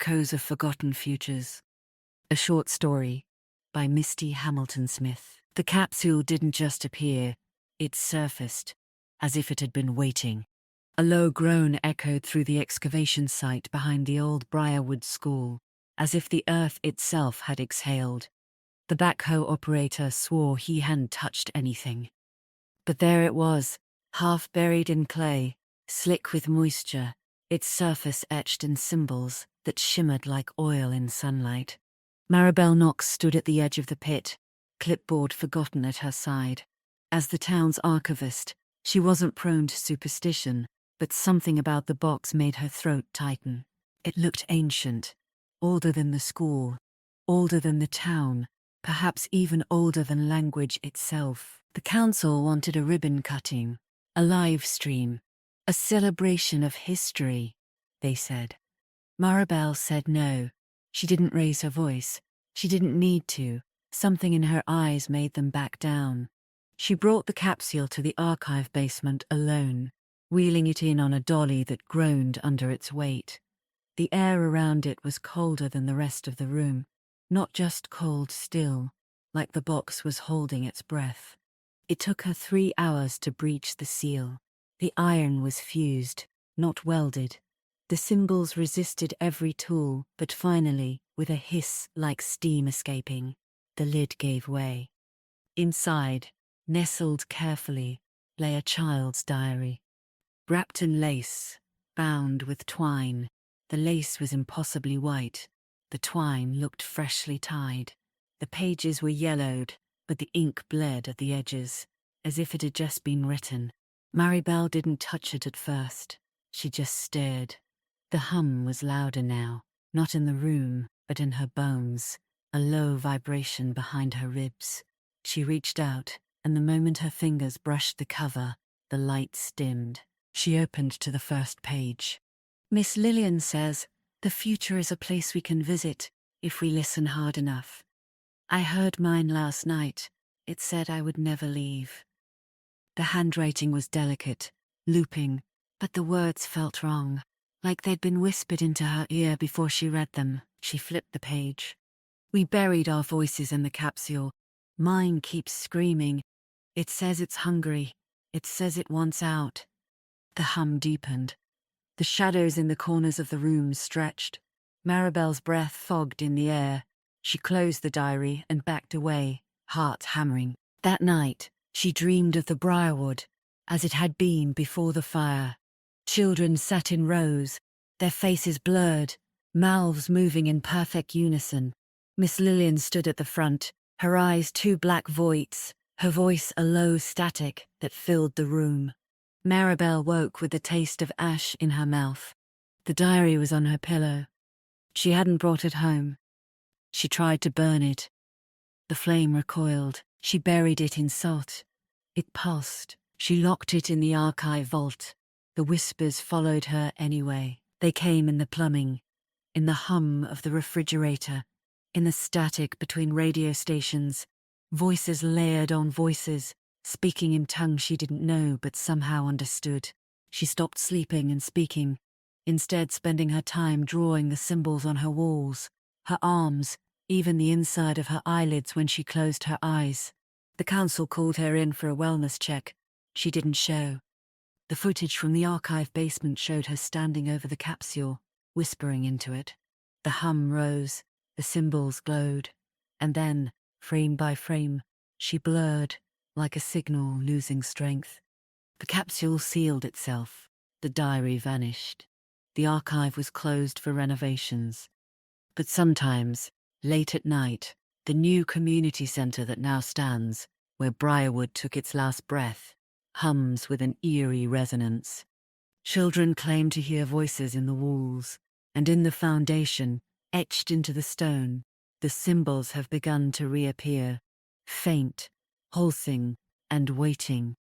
Echoes of Forgotten Futures. A short story by Misty Hamilton Smith. The capsule didn't just appear, it surfaced, as if it had been waiting. A low groan echoed through the excavation site behind the old Briarwood School, as if the earth itself had exhaled. The backhoe operator swore he hadn't touched anything. But there it was, half buried in clay, slick with moisture, its surface etched in symbols that shimmered like oil in sunlight. Maribel Knox stood at the edge of the pit, clipboard forgotten at her side. As the town's archivist, she wasn't prone to superstition, but something about the box made her throat tighten. It looked ancient, older than the school, older than the town, perhaps even older than language itself. The council wanted a ribbon cutting, a live stream, a celebration of history, they said. Maribel said no. She didn't raise her voice. She didn't need to. Something in her eyes made them back down. She brought the capsule to the archive basement alone, wheeling it in on a dolly that groaned under its weight. The air around it was colder than the rest of the room, not just cold still, like the box was holding its breath. It took her 3 hours to breach the seal. The iron was fused, not welded. The symbols resisted every tool, but finally, with a hiss like steam escaping, the lid gave way. Inside, nestled carefully, lay a child's diary. Wrapped in lace, bound with twine. The lace was impossibly white. The twine looked freshly tied. The pages were yellowed, but the ink bled at the edges, as if it had just been written. Maribel didn't touch it at first. She just stared. The hum was louder now, not in the room, but in her bones, a low vibration behind her ribs. She reached out, and the moment her fingers brushed the cover, the lights dimmed. She opened to the first page. Miss Lillian says, "The future is a place we can visit, if we listen hard enough. I heard mine last night. It said I would never leave." The handwriting was delicate, looping, but the words felt wrong, like they'd been whispered into her ear before she read them. She flipped the page. "We buried our voices in the capsule. Mine keeps screaming. It says it's hungry. It says it wants out." The hum deepened. The shadows in the corners of the room stretched. Maribel's breath fogged in the air. She closed the diary and backed away, heart hammering. That night, she dreamed of the Briarwood, as it had been before the fire. Children sat in rows, their faces blurred, mouths moving in perfect unison. Miss Lillian stood at the front, her eyes 2 black voids, her voice a low static that filled the room. Maribel woke with the taste of ash in her mouth. The diary was on her pillow. She hadn't brought it home. She tried to burn it. The flame recoiled. She buried it in salt. It pulsed. She locked it in the archive vault. The whispers followed her anyway. They came in the plumbing, in the hum of the refrigerator, in the static between radio stations, voices layered on voices, speaking in tongues she didn't know but somehow understood. She stopped sleeping and speaking, instead spending her time drawing the symbols on her walls, her arms, even the inside of her eyelids when she closed her eyes. The council called her in for a wellness check. She didn't show. The footage from the archive basement showed her standing over the capsule, whispering into it. The hum rose, the symbols glowed, and then, frame by frame, she blurred, like a signal losing strength. The capsule sealed itself. The diary vanished. The archive was closed for renovations. But sometimes, late at night, the new community centre that now stands, where Briarwood took its last breath, hums with an eerie resonance. Children claim to hear voices in the walls, and in the foundation, etched into the stone, the symbols have begun to reappear, faint, pulsing, and waiting.